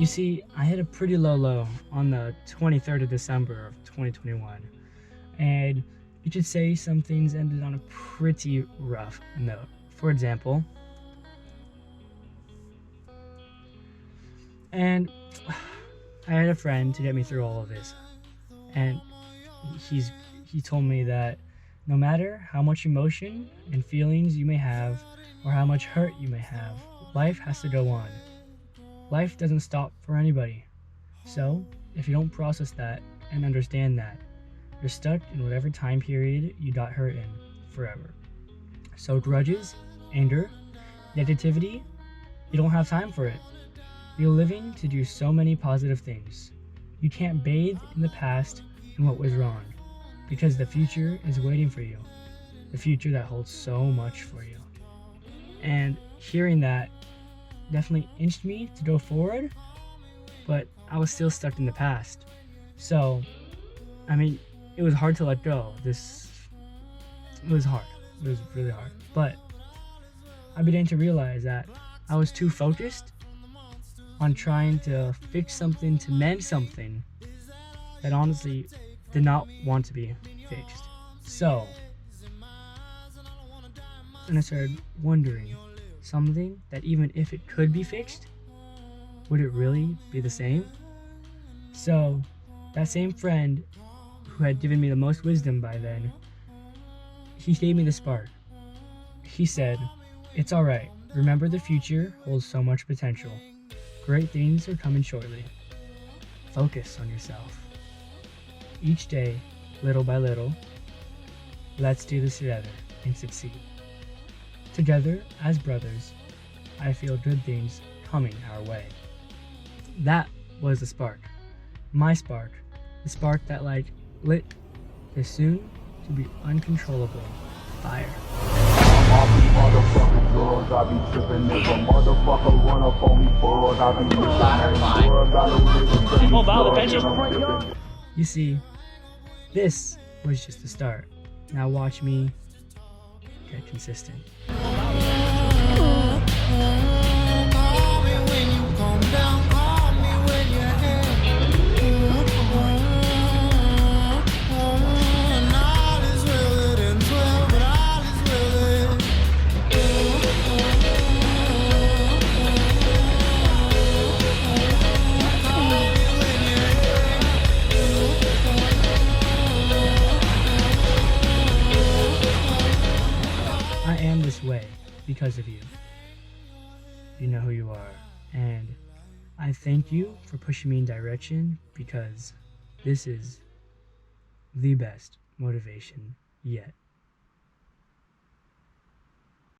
You see, I hit a pretty low on the 23rd of December of 2021, and you could say some things ended on a pretty rough note. For example, and I had a friend to get me through all of this, and he told me that no matter how much emotion and feelings you may have, or how much hurt you may have, life has to go on. Life doesn't stop for anybody. So, if you don't process that and understand that, you're stuck in whatever time period you got hurt in forever. So grudges, anger, negativity, you don't have time for it. You're living to do so many positive things. You can't bathe in the past and what was wrong, because the future is waiting for you. The future that holds so much for you. And hearing that definitely inched me to go forward, but I was still stuck in the past. So, it was hard to let go. It was hard. It was really hard. But I began to realize that I was too focused on trying to fix something, to mend something that honestly did not want to be fixed. So, and I started wondering, something that even if it could be fixed, would it really be the same? So, that same friend who had given me the most wisdom by then, he gave me the spark. He said, "It's alright. Remember, the future holds so much potential. Great things are coming shortly. Focus on yourself. Each day, little by little, let's do this together and succeed. Together, as brothers, I feel good things coming our way." That was the spark. My spark. The spark that lit the soon to be uncontrollable fire. You see, this was just the start. Now watch me get consistent. I am this way because of you. You know who you are, and I thank you for pushing me in direction, because this is the best motivation yet.